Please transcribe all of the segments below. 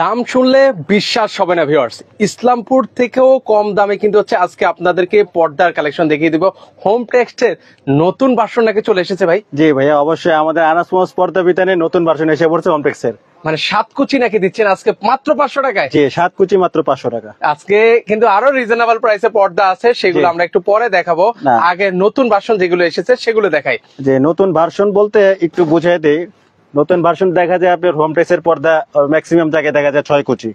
দাম শুনলে বিশ্বাস হবে না ভিউয়ার্স, ইসলামপুর থেকেও কম দামে কিন্তু হচ্ছে আজকে আপনাদেরকে পর্দার কালেকশন দেখিয়ে দিব। হোম টেক্সটের নতুন ভার্সন নাকি চলে এসেছে ভাই? জি ভাইয়া, অবশ্যই আমাদের আনাস মোহাম্মদ পর্দা বিতানে নতুন ভার্সন এসে পড়ছে হোম টেক্সের। মানে 7 কুচি নাকি দিচ্ছেন আজকে মাত্র 500 টাকায়? জি, 7 কুচি মাত্র 500 টাকা। আজকে কিন্তু আরো রিজনেবল প্রাইসে পর্দা আছে, সেগুলো আমরা একটু পরে দেখাবো। আগে নতুন ভার্সন যেগুলো এসেছে সেগুলো দেখাই। যে নতুন ভার্সন বলতে একটু বুঝিয়ে দেই, নতুন ভার্সন দেখা যায় আপনার হোম টেক্সের পর্দা ম্যাক্সিমাম জায়গায় দেখা যায় 6 কুচি,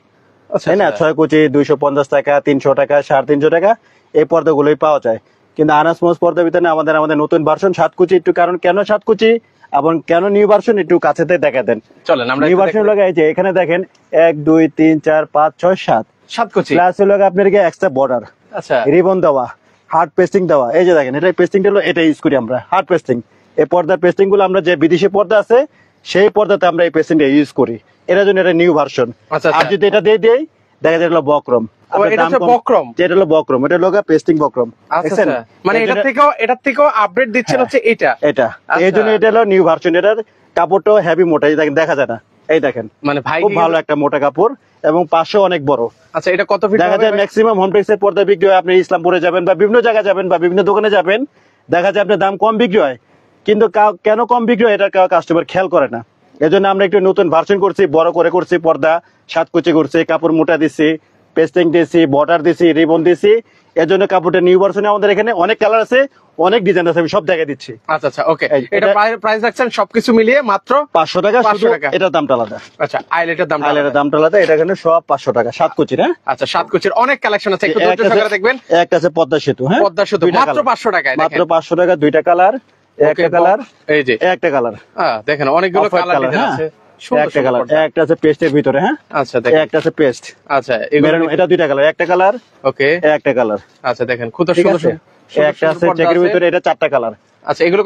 তাই না? 6 কুচি 250 টাকা, 300 টাকা, 350 টাকা এই পর্দাগুলোই পাওয়া যায়। কিন্তু আনাস মোহাম্মদ পর্দা বিতানে আমাদের নতুন ভার্সন 7 কুচি। একটু কারণ কেন 7 কুচি এবং কেন নিউ ভার্সন একটু কাছেতে দেখা দেন। চলেন আমরা নিউ ভার্সন লাগাই যে এখানে দেখেন 1 2 3 4 5 6 7 কুচি প্লাস হলো আপনার কি এক্সট্রা বর্ডার, আচ্ছা রিবন দেওয়া, হার্ড পেস্টিং দেওয়া। এই যে দেখেন, এটা পেস্টিংটা হলো, এটা ইউজ করি আমরা হার্ড পেস্টিং। এই পর্দার পেস্টিং গুলো আমরা যে বিদেশি পর্দা আছে সেই পর্দাতে আমরা এই পেস্টিংটা ইউজ করি, এটার জন্য এটা নিউ ভার্সন। আর যদি এটা দিয়ে দেই দেখা যায় এটা বক্রম, এটা হলো বক্রম, এটা হলো বক্রম, এটা হলো পেস্টিং বক্রম। আচ্ছা, মানে এটার থেকেও আপডেট দিচ্ছেন হচ্ছে এটা। এই জন্য এটা হলো নিউ ভার্সন। এটার কাপড়টাও হেভি মোটা, এই দেখেন, দেখা যায় না, এই দেখেন, মানে ভাই খুব ভালো একটা মোটা কাপড় এবং পাশে অনেক বড়। আচ্ছা, এটা কত ফিট দেখা যায় ম্যাক্সিমাম হোম টেক্সের পর্দা বিক্রি হয়, আপনি ইসলামপুরে যাবেন বা বিভিন্ন জায়গায় যাবেন বা বিভিন্ন দোকানে যাবেন, দেখা যায় আপনার দাম কম বিক্রি হয়, কিন্তু কেন কম বিক্রি হয় এটা কাস্টমার খেয়াল করে না। এজন্য আমরা একটু নতুন ভার্সন করছি, বড় করে করছি, পর্দা 7 কুচি করছি, কাপড় মোটা দিচ্ছি, পেস্টিং দিয়েছি, বর্ডার দিছি, রিবন দিছি। এর জন্য কাপড়টা নিউ ভার্সনে আমাদের এখানে অনেক কালার আছে, অনেক ডিজাইন আছে, আমি সব জায়গায় দিচ্ছি। আচ্ছা ওকে, এটা প্রাইস রাখছেন সবকিছু মিলিয়ে মাত্র 500 টাকা। এটার দামটা আলাদা। আচ্ছা, আইলেটের দামটা আলাদা। এটা এখানে সব 500 টাকা 7 কুচি। হ্যাঁ, আচ্ছা, 7 কুচির অনেক কালেকশন আছে, একটু ধৈর্য সহকারে দেখবেন। একটা আছে পদ্মা সেতু, হ্যাঁ, পদ্মা সেতু মাত্র 500 টাকায়, মাত্র 500 টাকা, দুইটা কালার, একটা কালার, এই যে একটা কালার, দেখেন অনেকগুলো কালার ডিজাইন আছে, একটা কালার, একটা আছে পেস্টের ভিতরে, হ্যাঁ, আচ্ছা দেখেন, একটা আছে পেস্ট, আচ্ছা এগুলো এটা দুইটা কালার, একটা কালার, ওকে, একটা কালার, আচ্ছা দেখেন কত সুন্দর। একটা আছে চেকের ভিতরে, এটা 4টা কালার। আচ্ছা, এগুলো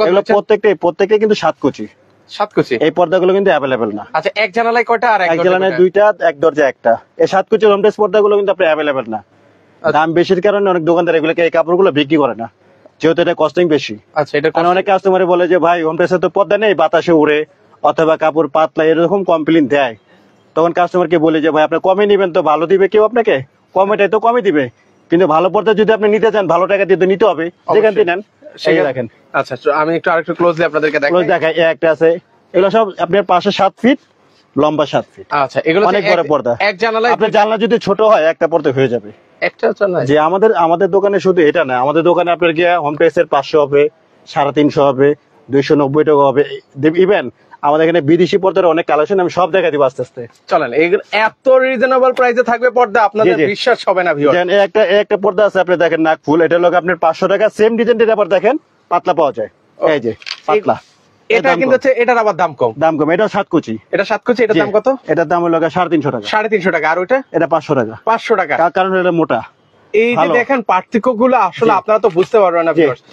প্রত্যেকটাই কিন্তু 7 কুচি। 7 কুচি এই পর্দাগুলো কিন্তু अवेलेबल না। আচ্ছা, এক জানালায় কয়টা আর এক জানালায় দুইটা, এক দরজা একটা। এই 7 কুচির হোম টেক্স পর্দাগুলো কিন্তু আপনার अवेलेबल না। দাম বেশির কারণে অনেক দোকানদার এগুলোকে এই কাপড়গুলো বিক্রি করে না, যেহেতু এটা কস্টিং বেশি। আচ্ছা, এটা কারণ অনেক কাস্টমারে বলে যে ভাই হোম টেক্সে তো পর্দা নেই, বাতাসে উড়ে অথবা কাপড় পাতলা, এরকম কমপ্লেইন দেয়। তখন কাস্টমারকে বলে যে ভাই আপনি কমে নিবেন তো ভালো দিবে কেউ আপনাকে, কমেটাই তো কমে দিবে, কিন্তু ভালো পর্দা যদি আপনি নিতে চান ভালো টাকা দিয়ে তো নিতে হবে, যেখান থেকে নেন সেই দেখেন। আচ্ছা, আমি একটু আরেকটু ক্লোজলি আপনাদেরকে দেখাই। একটা আছে, এগুলো সব আপনার পাশে 7 ফিট, লম্বা 7 ফিট। আচ্ছা, এগুলো অনেক বড় পর্দা। এক জানালায়, আপনার জানলা যদি ছোট হয় একটা পর্দা হয়ে যাবে। একটা জানালায় যে আমাদের দোকানে শুধু এটা না, আমাদের দোকানে আপনার গিয়ে হোম টেক্সের 500 হবে, 350 হবে, 290 টাকা হবে। ইভেন আমাদের এখানে বিদেশি পর্দার অনেক কালেকশন, আমি সব দেখাই দিব আস্তে আস্তে। চলেন, এগুলো এত রিজনেবল প্রাইসে থাকবে পর্দা, আপনাদের বিশ্বাস হবে না ভিউয়ার। একটা পর্দা আছে, আপনি দেখেন নাকফুল, এটা লোক আপনার 500 টাকা। সেম ডিজাইনটা আবার দেখেন পাতলা পাওয়া যায়, এই যে পাতলা, এটা কিন্তু হচ্ছে, এটার আবার দাম কম। এটা 7 কুচি। এটা 7 কুচি, এটার দাম কত? এটার দাম হলো 350 টাকা। 350 টাকা। আর ওইটা? এটা 500 টাকা। 500 টাকা, কারণ এটা মোটা। এই যে দেখেন পার্থক্যগুলো আসলে আপনারা তো বুঝতে পারবেন না ভিউয়ার্স।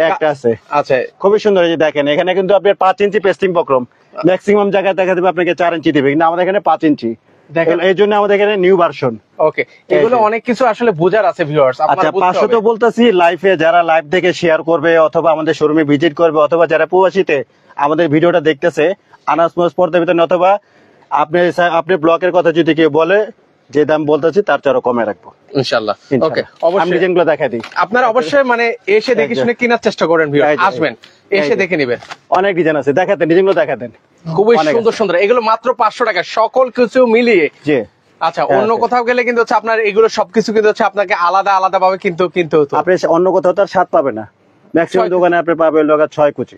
একটা আছে, আচ্ছা খুবই সুন্দর, এই যে দেখেন, এখানে কিন্তু আপনার 5 ইঞ্চি পেস্টিং বক্রম, ম্যাক্সিমাম জায়গায় দেখা যাবে আপনাকে 4 ইঞ্চি দিবে, কিন্তু আমাদের এখানে 5 ইঞ্চি। দেখেন, এই জন্য আমাদের এখানে নিউ ভার্সন। ওকে, এগুলো অনেক কিছু আসলে বোঝার আছে ভিউয়ার্স, আপনারা বুঝতে হবে। 500 তো বলতাছি, লাইভে যারা লাইভ থেকে শেয়ার করবে অথবা আমাদের শোরুমে ভিজিট করবে অথবা যারা প্রবাসীতে আমাদের ভিডিওটা দেখতেছে আনাস মোহাম্মদ পর্দা বিতানে, অথবা আপনি ব্লকের কথা যদি কেউ বলে, যে দাম বলতেছি তার চেয়ে আরো কমে রাখবো ইনশাআল্লাহ। ওকে, অবশ্যই যেগুলো দেখাই দিই, আপনারা অবশ্যই মানে এসে দেখে শুনে কেনার চেষ্টা করেন ভিউয়ার, আসবেন এসে দেখে নেবেন। অনেক ডিজাইন আছে, দেখাতেন ডিজাইনগুলো দেখাতেন, খুবই সুন্দর সুন্দর। এগুলো মাত্র 500 টাকা, সকল কিছু মিলিয়ে। জি, আচ্ছা, অন্য কোথাও গেলে কিন্তু হচ্ছে আপনার এগুলো সবকিছু কিন্তু হচ্ছে আপনাকে আলাদা আলাদা ভাবে কিন্তু আপনি অন্য কোথাও তার 7 পাবে না, ম্যাক্সিমাম দোকানে আপনি পাবেন 6 কুচি,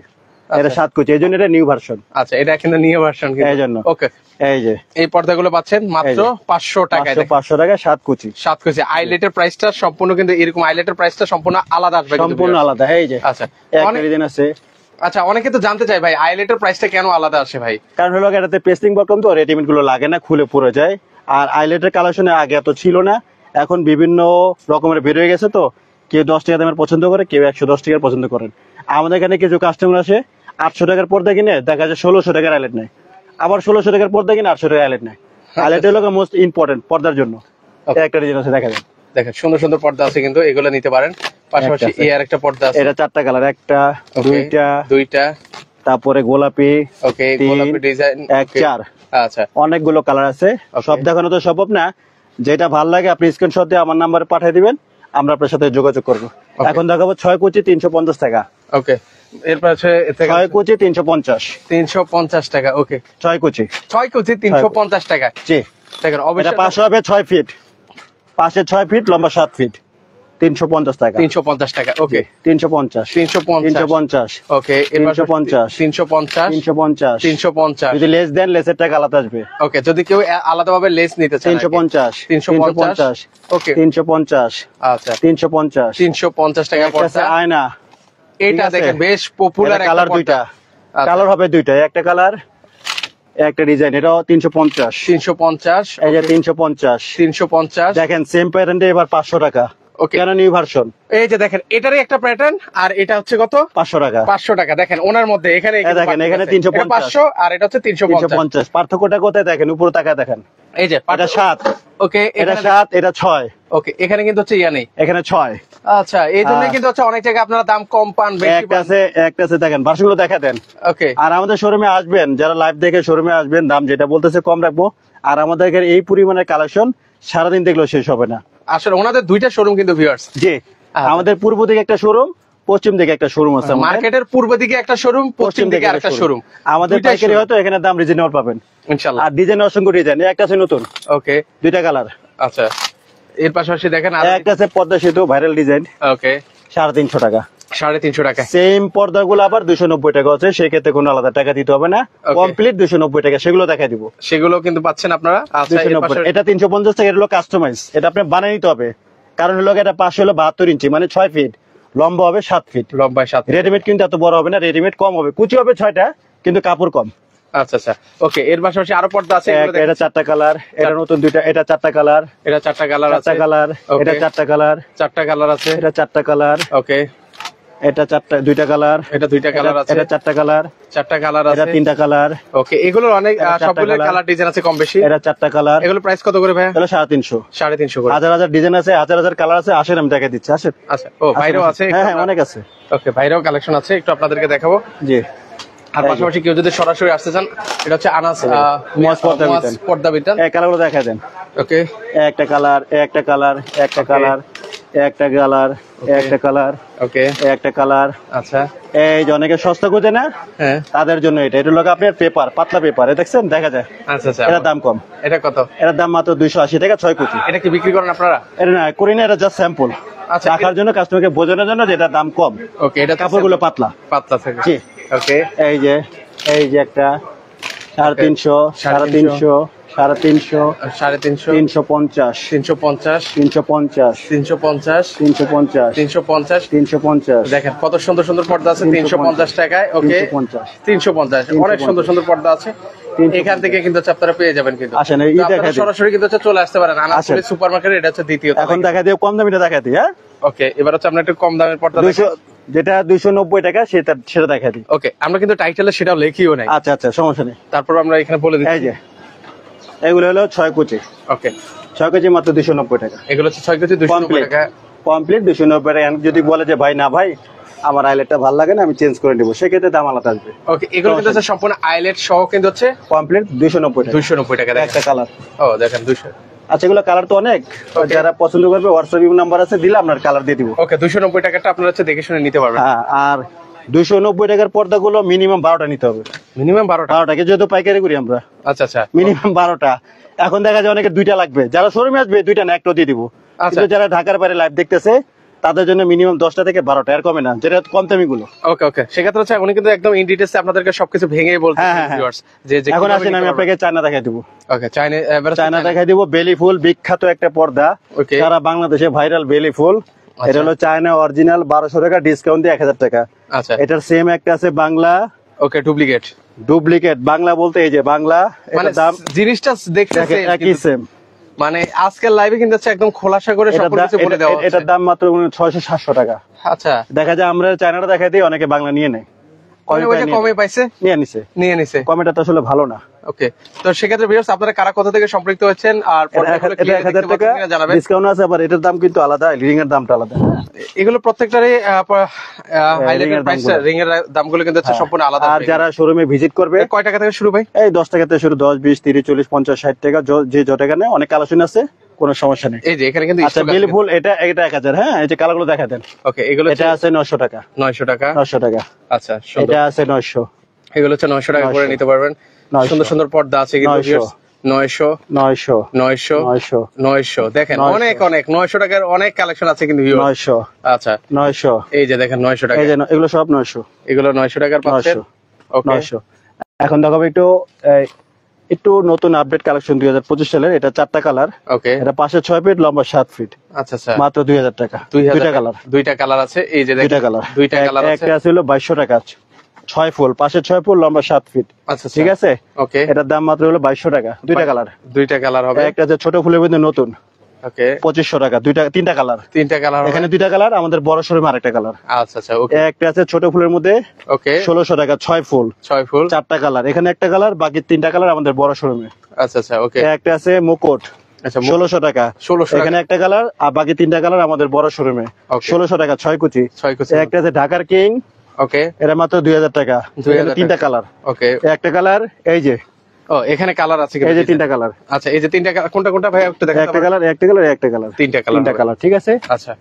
এটা 7 কুচি, এই জন্য এটা নিউ ভার্সন। আচ্ছা, এটা কিন্তু নিউ ভার্সন, এই জন্য। ওকে, এই যে এই পর্দাগুলো পাচ্ছেন মাত্র 500 টাকায়। 500 টাকা 7 কুচি। 7 কুচি। আইলেটের প্রাইসটা সম্পূর্ণ কিন্তু এরকম, আইলেটের প্রাইসটা সম্পূর্ণ আলাদা আসবে, সম্পূর্ণ আলাদা। এই যে আচ্ছা, একটা ডিজাইন আছে। আচ্ছা, অনেকে তো জানতে চায় ভাই আইলেটের প্রাইসটা কেন আলাদা আসে ভাই? কারণ হলো এটাতে পেস্টিং বক্রম তো, রেডিমেড গুলো লাগে না, খুলে পড়ে যায়। আর আইলেটের কালেকশনে আগে এত ছিল না, এখন বিভিন্ন রকমের বের হয়ে গেছে, তো কেউ 10 টাকা দামের পছন্দ করে, কেউ 110 টাকার পছন্দ করেন। আমাদের এখানে কিছু কাস্টমার আসে 800 টাকার পর্দা কিনে দেখা যায় 1600 টাকার আইলেট নেয়, আবার 1600 টাকার পর্দা কিনে 800 টাকার আইলেট নেয়। আইলেট হলো মোস্ট ইম্পর্টেন্ট পর্দার জন্য। একটা ডিজাইন আছে, দেখা যায়, দেখেন সুন্দর সুন্দর পর্দা আছে, কিন্তু এগুলো নিতে পারেন। পাশাপাশি এই আরেকটা পর্দা আছে, এটা 4টা কালার, একটা দুইটা, তারপরে গোলাপি, ওকে, গোলাপি ডিজাইন, 1 4 আচ্ছা অনেকগুলো কালার আছে, সব দেখানো তো সম্ভব না। যেটা ভালো লাগে আপনি স্ক্রিনশট দিয়ে আমার নাম্বারে পাঠিয়ে দিবেন, আমরা আপনার সাথে যোগাযোগ করবো। এখন দেখাবো 6 কুচি 350 টাকা। ওকে, এরপর হচ্ছে 6 কুচি 350। 350 টাকা। ওকে, 6 কুচি 6 কুচি 350 টাকা। জি, দেখেন এটা অবশ্যই 500 হবে 6 ফিট, পাশে 6 ফিট, লম্বা 7 ফিট, 350 টাকা। 350 টাকা। ওকে, 350 350। ওকে, এরপর 350 350 350 350। যদি লেস দেন লেসের টাকা আলাদা আসবে। ওকে, যদি কেউ আলাদাভাবে লেস নিতে চায় 350 350। ওকে, 350 আচ্ছা 350 350 টাকা একটা পড়ছে। আয়না, এটা ঠিক আছে? দেখেন বেশ পপুলার একটা কালার দুইটা, কালার হবে দুইটা, একটা কালার একটা ডিজাইন, এটাও 350। 350। এই যে 350 350। দেখেন সেম প্যাটার্নটা এবার 500 টাকা। ওকে, কেন নিউ ভার্সন, এই যে দেখেন এটারই একটা প্যাটার্ন, আর এটা হচ্ছে কত? 500 টাকা। 500 টাকা। দেখেন ওনার মধ্যে এখানে এই দেখেন, এখানে আছে। 350 এটা 500 আর এটা হচ্ছে 350। 350 পার্থক্যটা কোথায় দেখেন, উপরে তাকায় দেখেন, এই যে এটা 7, ওকে, এটা 7, এটা 6। ওকে, এখানে কিন্তু হচ্ছে ইয়া নেই, এখানে 6। আচ্ছা, এই জন্য কিন্তু হচ্ছে অনেক জায়গায় আপনারা দাম কম পান, বেশি একটা পান। আছে, একটা আছে, দেখেন ভার্সনগুলো দেখা দেন। ওকে, আর আমাদের শোরুমে আসবেন, যারা লাইভ দেখে শোরুমে আসবেন, দাম যেটা বলতেছে কম রাখবো। আর আমাদের এই পরিমাণের কালেকশন সারাদিন দেখলেও শেষ হবে না। আসলে ওনাদের দুইটা শোরুম কিন্তু ভিউয়ার্স। জি, আমাদের পূর্ব দিকে একটা শোরুম, পশ্চিম দিকে একটা শোরুম আছে। মার্কেটের পূর্ব দিকে একটা শোরুম, পশ্চিম দিকে আরেকটা শোরুম। আমাদের পাইকারি হয়তো এখানে দাম রিজনেবল পাবেন ইনশাআল্লাহ। আর ডিজাইন অসংখ্য ডিজাইন, একটা আছে নতুন, ওকে, দুইটা কালার। আচ্ছা, এর পাশাপাশি দেখেন একটা আছে পদ্মা সেতু ভাইরাল ডিজাইন, ওকে, 350 টাকা। 350 টাকা। সেম পর্দাগুলো আবার 290 টাকা আছে, সেক্ষেত্রে কোনো আলাদা টাকা দিতে হবে না, কমপ্লিট 290 টাকা। সেগুলো দেখাই দিব, সেগুলো কিন্তু পাচ্ছেন আপনারা। আচ্ছা, 290। এটা 350 টাকা, এটা হলো কাস্টমাইজ, এটা আপনি বানিয়ে নিতে হবে। কারণ হলো এটা পাশে হলো 72 ইঞ্চি, মানে 6 ফিট, লম্বা হবে 7 ফিট। লম্বায় 7। রেডিমেড কিন্তু এত বড় হবে না, রেডিমেড কম হবে, কুচি হবে 6টা, কিন্তু কাপড় কম। আচ্ছা আচ্ছা, ওকে, এর পাশাপাশি আরো পর্দা আছে। এটা 4টা কালার, এটা নতুন দুইটা, এটা 4টা কালার, এটা 4টা কালার আছে। 4টা কালার, এটা 4টা কালার, 4টা কালার আছে। এটা 4টা কালার, ওকে, এটা 2টা কালার, এটা 2টা কালার আছে। এটা 4টা কালার, 4টা কালার এটা আছে। 3টা কালার। ওকে, এগুলোর অনেক সবগুলো কালার ডিজাইন আছে কম বেশি। এটা 4টা কালার। এগুলো প্রাইস কত করে ভাই? তাহলে 350। 350 করে। হাজার হাজার ডিজাইন আছে, হাজার হাজার কালার আছে, আসেন আমি দেখাই দিচ্ছি, আসেন। আচ্ছা, ও ভাইরাও আছে। হ্যাঁ হ্যাঁ, অনেক আছে। ওকে, ভাইরাও কালেকশন আছে, একটু আপনাদেরকে দেখাবো। জি, আর পাশাপাশি কেউ যদি সরাসরি আসতে চান, এটা হচ্ছে আনাস পর্দা বিতান। এই কালারগুলো দেখাই দেন। ওকে, একটা কালার, একটা কালার, একটা কালার, একটা কালার, একটা কালার, ওকে, একটা কালার। আচ্ছা, এই যে অনেকে সস্তা খুঁজে না, হ্যাঁ, তাদের জন্য এটা। এটা হলো আপনার পেপার, পাতলা পেপার, দেখছেন, দেখা যায়। আচ্ছা আচ্ছা, এটার দাম কম। এটা কত? এটার দাম মাত্র 280 টাকা, 6 কুচি। এটা কি বিক্রি করেন আপনারা? এটা না করি না, এটা জাস্ট স্যাম্পল আচ্ছা, রাখার জন্য, কাস্টমারকে বোঝানোর জন্য, যেটা দাম কম। ওকে, এটা কাপড়গুলো পাতলা পাতলা থাকে। জি। ওকে, এই যে একটা 350, 350, 350, 350, 350, 350, 350, 350, 350, 350। 350। দেখেন কত সুন্দর সুন্দর পর্দা আছে 350 টাকায়। ওকে, 350, অনেক সুন্দর সুন্দর পর্দা আছে। এখান থেকে কিন্তু আপনারা পেয়ে যাবেন। কিন্তু আসেন, তো আপনারা সরাসরি কিন্তু চলে আসতে পারেন আনাসপুর সুপারমার্কেট। এটা হচ্ছে দ্বিতীয়। এখন দেখা দিও, কম দামিটা দেখা দিই। হ্যাঁ, ওকে, এবার হচ্ছে আমরা একটু কম দামের পর্দা 200, যেটা 290 টাকা, সেটা দেখা দিই। ওকে, আমরা কিন্তু টাইটেলে সেটাও লেখিও নাই। আচ্ছা আচ্ছা, সমস্যা নেই। তারপর আমরা এখানে বলে এই দিচ্ছি। যে এগুলো হলো 6 কুচি। ওকে, 6 কেজি মাত্র 290 টাকা। এগুলো হচ্ছে 6 কেজি 290 টাকা। কমপ্লিট 290 টাকা। যদি বলে যে ভাই না ভাই আমার আইলেটটা ভালো লাগে না, আমি চেঞ্জ করে নেবো, সেক্ষেত্রে দাম আলাদা আসবে। ওকে, এগুলো কিন্তু হচ্ছে সম্পূর্ণ আইলেট সহ কিন্তু হচ্ছে কমপ্লিট 290 টাকা। 290 টাকা। একটা কালার। ও দেখেন 200। আচ্ছা, এগুলো কালার তো অনেক, যারা পছন্দ করবে হোয়াটসঅ্যাপ নাম্বার আছে, দিলে আপনার কালার দিয়ে দিব। ওকে, 290 টাকাটা আপনারা হচ্ছে দেখে শুনে নিতে পারবেন। হ্যাঁ, আর 290 টাকার পর্দাগুলো মিনিমাম 12টা নিতে হবে। মিনিমাম 12টা? 12টাকে যেহেতু পাইকারি করি আমরা। আচ্ছা আচ্ছা, মিনিমাম 12টা। এখন দেখা যায় অনেকে 2টা লাগবে, যারা শোরুমে আসবে 2টা না, একটা দিয়ে দিব। কিন্তু যারা ঢাকার বাইরে লাইভ দেখতেছে, তাদের জন্য মিনিমাম 10টা থেকে 12টা, এর কমে না, যেটা কম দামি গুলো। ওকে ওকে, সেক্ষেত্রে হচ্ছে উনি কিন্তু একদম ইন ডিটেইলস আপনাদেরকে সবকিছু ভেঙে বলছেন ভিউয়ার্স যে এখন আসেন আমি আপনাকে চায়না দেখাই দিব। ওকে, চায়না দেখাই দিব। বেলি ফুল বিখ্যাত একটা পর্দা, সারা বাংলাদেশে ভাইরাল বেলি ফুল। এটা হলো চায়না অরিজিনাল, 1200 টাকা ডিসকাউন্ট দিয়ে 1000 টাকা। আচ্ছা, এটার সেম একটা আছে বাংলা। ওকে, ডুপ্লিকেট বাংলা বলতে এই যে বাংলা, মানে দাম জিনিসটা দেখতে একই সেম। মানে আজকের লাইভে কিন্তু একদম খোলাসা করে সব কিছু বলে দেওয়া হচ্ছে। এটার দাম মাত্র 600-700 টাকা। আচ্ছা, দেখা যায় আমরা চায়নাটা দেখাই দিই, অনেকে বাংলা নিয়ে নেয়। কমে পাইছে, নিয়ে নিছে। কমেটা তো আসলে ভালো না। ওকে, তো সেক্ষেত্রে ভিউয়ার্স আপনারা কারা কোথা থেকে সম্পৃক্ত হচ্ছেন আর পর্দাগুলো এটা clear 1000 দেখতে টাকা পাচ্ছেন কিনা জানাবেন। ডিসকাউন্ট আছে, আবার এটার দাম কিন্তু আলাদা, রিং এর দামটা আলাদা। এগুলো প্রত্যেকটারই হাইলাইটের রিং এর প্রাইস, দামগুলো। রিং এর দামগুলো কিন্তু হচ্ছে সম্পূর্ণ আলাদা। আর যারা শোরুমে ভিজিট করবে কয় টাকা থেকে শুরু ভাই? এই 10 টাকা থেকে শুরু, 10 20 30 40 50 60 টাকা, যে যত টাকা নেয়, অনেক কালেকশন আছে, কোনো সমস্যা নেই। এই যে এখানে কিন্তু আচ্ছা বিলফুল এটা 1000। হ্যাঁ, এই যে কালারগুলো দেখা দেন। ওকে, এগুলো এটা আছে 900 টাকা। 900 টাকা। 900 টাকা। আচ্ছা, সুন্দর। এটা আছে 900। এগুলো হচ্ছে 900 টাকা করে 900 নিতে পারবেন। 900 সুন্দর সুন্দর পর্দা আছে কিন্তু 900 ভিউয়ার্স। 900 900 900 900 900 দেখেন 900 অনেক অনেক 900 টাকার অনেক কালেকশন আছে কিন্তু ভিউয়ার্স। 900 আচ্ছা, 900 এই যে দেখেন 900 টাকা, এই যে এগুলো সব 900। এগুলো 900 টাকার পাচ্ছেন। 900 ওকে, 900। এখন দেখাবো একটু নতুন আপডেট কালেকশন 2025 সালের। এটা 4টা কালার। ওকে, এটা পাশে 6 ফিট, লম্বা 7 ফিট, আচ্ছা আচ্ছা, মাত্র 2000 টাকা। 2000 দুইটা কালার। দুইটা কালার আছে, এই যে দুইটা দেখেন কালার। দুইটা কালার আছে। একটা আছে হলো 2200 টাকা, 6 ফুল, পাশে 6 ফুল, লম্বা 7 ফিট। আচ্ছা ঠিক আছে, ওকে, এটার দাম মাত্র হলো 2200 টাকা। দুইটা কালার। দুইটা কালার হবে। একটা আছে ছোট ফুলের মধ্যে নতুন, ওকে, 2500 টাকা। তিনটা কালার। তিনটা কালার হবে। এখানে দুইটা কালার, আমাদের বড় শোরুমে আরেকটা কালার। আচ্ছা আচ্ছা, ওকে, একটা আছে ছোট ফুলের মধ্যে, ওকে, 1600 টাকা, 6 ফুল, 6 ফুল। 4টা কালার। এখানে একটা কালার, বাকি 3টা কালার আমাদের বড় শোরুমে। আচ্ছা আচ্ছা, ওকে, একটা আছে মুকুট, আচ্ছা 1600 টাকা। 1600 টাকা। এখানে একটা কালার, আর বাকি 3টা কালার আমাদের বড় শোরুমে। Okay. 1600 টাকা, 6 কুচি। 6 কুচি। একটা আছে ঢাকার কিং, ওকে, এটা মাত্র 2000 টাকা। 2000 এখানে 3টা কালার। ওকে, একটা কালার, এই যে ও এখানে কালার আছে এই কিন্তু। যে 3টা কালার। আচ্ছা, এই যে তিনটা কালার কোনটা কোনটা ভাই একটু দেখাতে একটা পারবেন? কালার, একটা কালার, একটা কালার। তিনটা কালার। 3টা কালার, ঠিক আছে। আচ্ছা,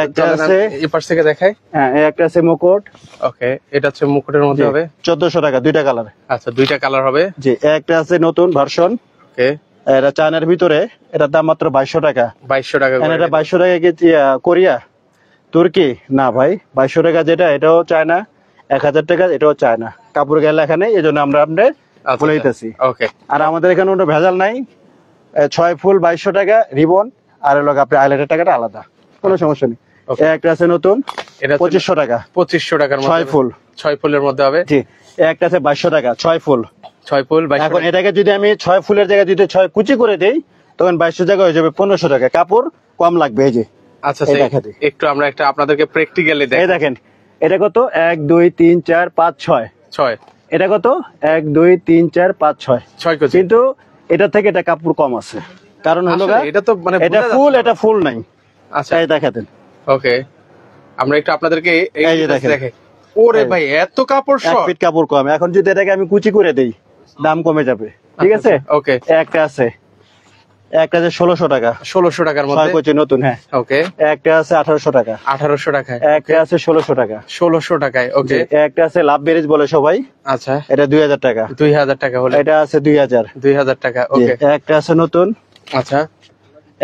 একটা চলেন আছে, আমি এই পাশ থেকে দেখাই। হ্যাঁ, একটা আছে মুকুট। ওকে, এটা হচ্ছে মুকুটের মধ্যে হবে। 1400 টাকা, 2টা কালার। আচ্ছা, দুইটা কালার হবে। জি, একটা আছে নতুন ভার্সন, ওকে, এটা চায়নার ভিতরে, এটার দাম মাত্র 2200 টাকা। 2200 টাকা করে। এটা 2200 টাকা কি কোরিয়া, তুর্কি? না ভাই, 2200 টাকা যেটা, এটাও চায়না। 1000 টাকা, এটাও চায়না। কাপড় গায়ে লেখা নেই, এই জন্য আমরা আপনার আচ্ছা, বলে দিতেছি। ওকে, আর আমাদের এখানে কোনো ভেজাল নাই। 6 ফুল 2200 টাকা রিবন, আর হলো আপনি হাইলাইটের টাকাটা আলাদা, কোনো সমস্যা নেই। Okay. একটা আছে নতুন, এটা 2500 টাকা, 2500 টাকার মধ্যে 6 ফুল। 6 ফুলের মধ্যে হবে। জি, একটা আছে 2200 টাকা, 6 ফুল। 6 ফুল 2200 এখন এটাকে যদি আমি 6 ফুলের জায়গায় যদি 6 কুচি করে দেই, তখন 2200 জায়গায় হয়ে যাবে 1500 টাকা। কাপড় কম লাগবে। এই যে আচ্ছা এই স্যার, দেখা দিই। একটু আমরা একটা আপনাদেরকে প্র্যাকটিক্যালি এই দেখাই। দেখেন, এটা কত? 1 2 3 4 5 6। 6 এটা কত? 1 2 3 4 5 6। 6 কুচি। কিন্তু এটা থেকে এটা কাপড় কম আছে, কারণ হলো আসলে এটা তো মানে এটা বোঝা ফুল, যাচ্ছে না। এটা ফুল নাই। আচ্ছা, এই দেখাতেন। ওকে, আমরা একটু আপনাদেরকে এই যে দেখেন। দেখাই। ওরে ভাই, এত কাপড় 1 শর্ট। ফিট কাপড় কম। এখন যদি এটাকে আমি কুচি করে দেই, দাম কমে যাবে। ঠিক আছে, ওকে, একটা আছে 1600 টাকা, 1600 টাকার 6 মধ্যে। কুচি নতুন। হ্যাঁ, ওকে, একটা আছে 1800 টাকা, 1800 টাকায়। একটা আছে 1600 টাকা, 1600 টাকায়। ওকে, একটা আছে লাভ বেরিজ বলে সবাই, আচ্ছা, এটা 2000 টাকা। 2000 টাকা হলে এটা আছে 2000। 2000 টাকা। জি, ওকে, একটা আছে নতুন, আচ্ছা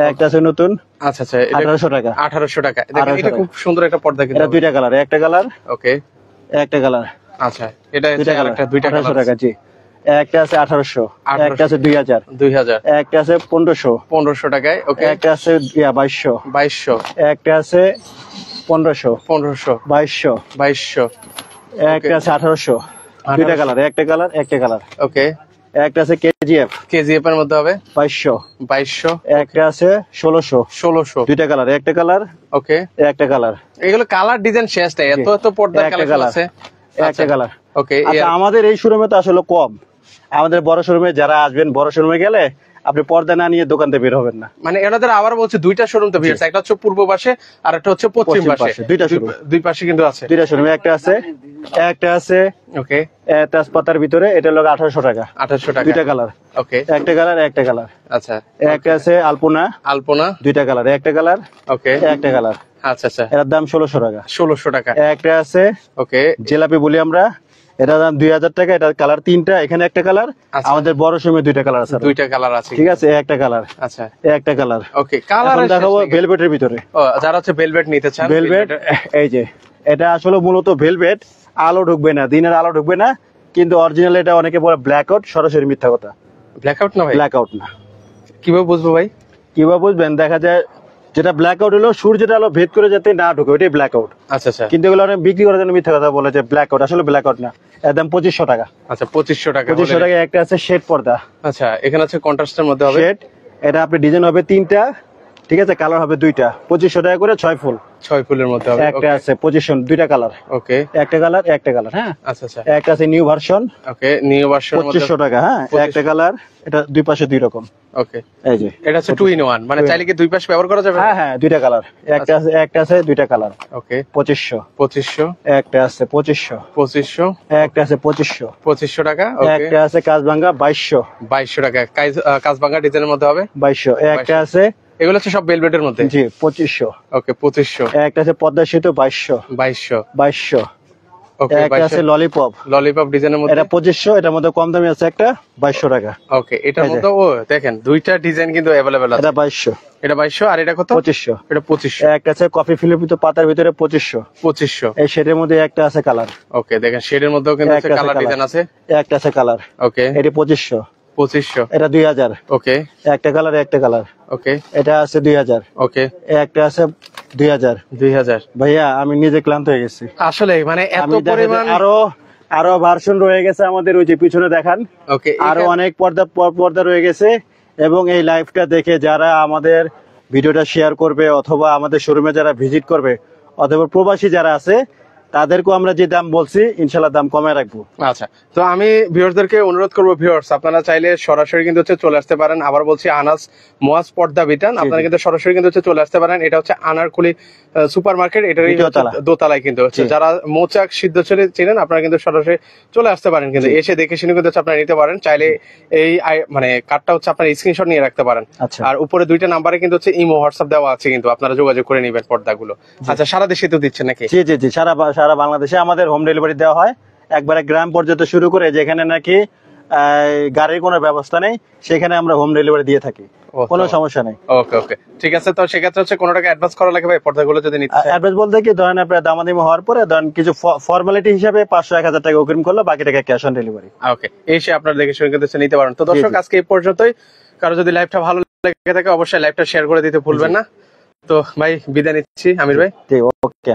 একটা আছে নতুন, আচ্ছা আচ্ছা, এটা 1800 টাকা। 1800 টাকা। দেখেন 1800 এটা খুব সুন্দর একটা পর্দা কিন্তু। এটা 2টা কালার, একটা কালার, ওকে, একটা কালার, আচ্ছা, এটা হচ্ছে 2টা কালার, আরেকটা, দুইটা 1800 কালার। টাকা। জি, একটা আছে 1800, 1800, একটা আছে 2000, 2000, একটা আছে 1500, 1500 টাকায়। ওকে, একটা আছে 2200, 2200, একটা আছে 1500, 1500, 2200, 2200। একটা আছে 1800। 2টা কালার, একটা কালার, একটা কালার। ওকে, একটা আছে কেজিএফ, কেজিএফ এর মধ্যে হবে 2200, 2200, একটা আছে 1600। 1600। 2টা কালার, একটা কালার, ওকে, একটা কালার, এগুলো কালার ডিজাইন শেষ নাই, এত এত পর্দা একটা কালেকশন কালার, আছে। একটা কালার। ওকে, আচ্ছা, আমাদের এই শোরুমে তো আসলে কম। আমাদের বড় শোরুমে যারা আসবেন, বড় শোরুমে গেলে আপনি পর্দা না নিয়ে দোকান থেকে বের হবেন না। মানে এনাদের আবার বলছে দুইটা শোরুম তো ভিউয়ার্স, একটা হচ্ছে পূর্ব পাশে আর একটা হচ্ছে পশ্চিম পশ্চিম পাশে। পাশে, দুইটা showroom। দুই পাশে কিন্তু আছে। 2টা শোরুমে, একটা আছে ওকে, তেজপাতার ভিতরে, এটা হলো 1800 টাকা। 1800 টাকা। 2টা কালার, ওকে, একটা কালার, একটা কালার। আচ্ছা, একটা আছে আলপনা, আলপনা। 2টা কালার, একটা কালার, ওকে, একটা কালার। আচ্ছা আচ্ছা, এটার দাম 1600 টাকা। 1600 টাকা। একটা আছে ওকে, জিলাপি বলি আমরা, এটার দাম 2000 টাকা। এটার কালার 3টা, এখানে একটা কালার। আচ্ছা। আমাদের বড় শোরুমে 2টা কালার আছে। দুইটা কালার আছে। ঠিক আছে, একটা কালার, আচ্ছা, একটা কালার। ওকে, কালার এখন দেখাবো ভেলভেটের ভিতরে। যারা হচ্ছে ভেলভেট নিতে চান, ভেলভেট, এই যে এটা আসলে মূলত ভেলভেট। আলো ঢুকবে না, দিনের আলো ঢুকবে না, কিন্তু অরিজিনাল এটা অনেকে বলে ব্ল্যাক আউট। সরাসরি মিথ্যা কথা, ব্ল্যাক আউট না ভাই? ব্ল্যাক আউট না। কিভাবে বুঝবো ভাই? কিভাবে বুঝবেন? দেখা যায় যেটা ব্ল্যাক আউট হলো সূর্যের আলো ভেদ করে যাতে না ঢুকে, ওটাই ব্ল্যাক আউট। আচ্ছা আচ্ছা, কিন্তু এগুলো অনেক বিক্রি করার জন্য মিথ্যা কথা বলে যে ব্ল্যাক আউট, আসলে ব্ল্যাক আউট না। এর দাম 2500 টাকা। আচ্ছা, 2500 টাকা। 2500 টাকা। একটা আছে শেড পর্দা। আচ্ছা, এখানে হচ্ছে কন্ট্রাস্টের মধ্যে হবে। শেড, এটা আপনি ডিজাইন হবে 3টা, ঠিক আছে, কালার হবে দুইটা, 2500 টাকা করে 6 ফুল। 6 ফুলের মধ্যে হবে। একটা আছে পজিশন, দুইটা কালার, ওকে, একটা কালার। হ্যাঁ, আচ্ছা আচ্ছা, একটা আছে নিউ ভার্সন, ওকে, নিউ ভার্সন 2500 টাকা। হ্যাঁ, একটা কালার, এটা দুই পাশে দুই রকম। ওকে, এই যে এটা হচ্ছে 2 in 1, মানে চাইলে কি দুই পাশে ব্যবহার করা যাবে? হ্যাঁ, দুইটা কালার, একটা আছে দুইটা কালার। ওকে, 2500, একটা আছে 2500, একটা আছে 2500 টাকা। ওকে, একটা আছে কাজভাঙ্গা 2200 টাকা, কাজবাঙ্গা ডিজাইনের মধ্যে হবে। 2200, একটা আছে, এগুলো হচ্ছে সব ভেলভেটের মধ্যে। জি 2500, ওকে, 2500, একটা আছে পদ্মা সেতু 2200, ওকে, একটা আছে ললিপপ ললিপপ ডিজাইনের মধ্যে, এটা 2500, এটার মধ্যে কম দামি আছে একটা 2200 টাকা। ওকে, এটার মধ্যে ও দেখেন দুইটা ডিজাইন কিন্তু अवेलेबल আছে। এটা 2200, এটা 2200, আর এটা কত? 2500, এটা 2500, একটা আছে কফি ফিলিপিত পাতার ভিতরে 2500। এই শেডের মধ্যে একটা আছে কালার, ওকে, দেখেন শেডের মধ্যেও কিন্তু একটা আছে কালার ডিজাইন আছে। একটা আছে কালার, ওকে, এটা 2500, এটা 2000, ওকে, একটা কালার, ওকে, এটা আছে 2000, ওকে, একটা আছে 2000। ভাইয়া আমি নিজে ক্লান্ত হয়ে গেছি, আসলে মানে এত আমি দেখা যায় পরিমাণ। আরো ভার্সন রয়ে গেছে আমাদের, ওই যে পিছনে দেখান, ওকে, আরো অনেক পর্দা রয়ে গেছে। এবং এই লাইভটা দেখে যারা আমাদের ভিডিওটা শেয়ার করবে, অথবা আমাদের শোরুমে যারা ভিজিট করবে, অথবা প্রবাসী যারা আছে, তাদেরকেও আমরা যে দাম বলছি ইনশাল্লাহ দাম কমায় রাখবো। আচ্ছা, তো আমি ভিউয়ারদেরকে অনুরোধ করবো, ভিউয়ার্স আপনারা চাইলে সরাসরি কিন্তু হচ্ছে চলে আসতে পারেন। আবার বলছি, আনাস মোয়াজ পর্দা বিতান, আপনারা কিন্তু সরাসরি কিন্তু হচ্ছে চলে আসতে পারেন। এটা হচ্ছে আনারকুলি সুপার মার্কেট, এটারই দোতলায় কিন্তু হচ্ছে। যারা মৌচাক সিদ্ধচুরি চিনেন, আপনারা কিন্তু সরাসরি চলে আসতে পারেন, কিন্তু এসে দেখে শুনে কিন্তু আপনারা নিতে পারেন। চাইলে এই মানে কার্ডটা হচ্ছে আপনার স্ক্রিনশট নিয়ে রাখতে পারেন। আর উপরে দুইটা নাম্বারে কিন্তু হচ্ছে ইমো হোয়াটসঅ্যাপ দেওয়া আছে, কিন্তু আপনারা যোগাযোগ করে নেবেন পর্দাগুলো। আচ্ছা, সারা দেশে তো দিচ্ছেন নাকি? জি, সারা বাংলাদেশে আমাদের হোম ডেলিভারি দেওয়া হয়, একবারে গ্রাম পর্যন্ত শুরু করে যেখানে নাকি গাড়ির কোনো ব্যবস্থা নেই, সেখানে আমরা হোম ডেলিভারি দিয়ে থাকি, কোনো সমস্যা নেই। ওকে, ওকে, ঠিক আছে। তো সেক্ষেত্রে হচ্ছে কোনো টাকা অ্যাডভান্স করা লাগে ভাই পর্দাগুলো যদি নিতে চাই? অ্যাডভান্স বলতে কি, ধরেন আপনার দামাদামি হওয়ার পরে ধরেন কিছু ফর্মালিটি হিসাবে 500-1000 টাকা অগ্রিম করলে বাকি টাকা ক্যাশ অন ডেলিভারি। ওকে, এসে আপনারা দেখে শুনে কিন্তু নিতে পারেন। তো দর্শক, আজকে এই পর্যন্তই। কারো যদি লাইভটা ভালো লেগে থাকে অবশ্যই লাইভটা শেয়ার করে দিতে ভুলবেন না। তো ভাই বিদায় নিচ্ছি, আমির ভাই। ওকে।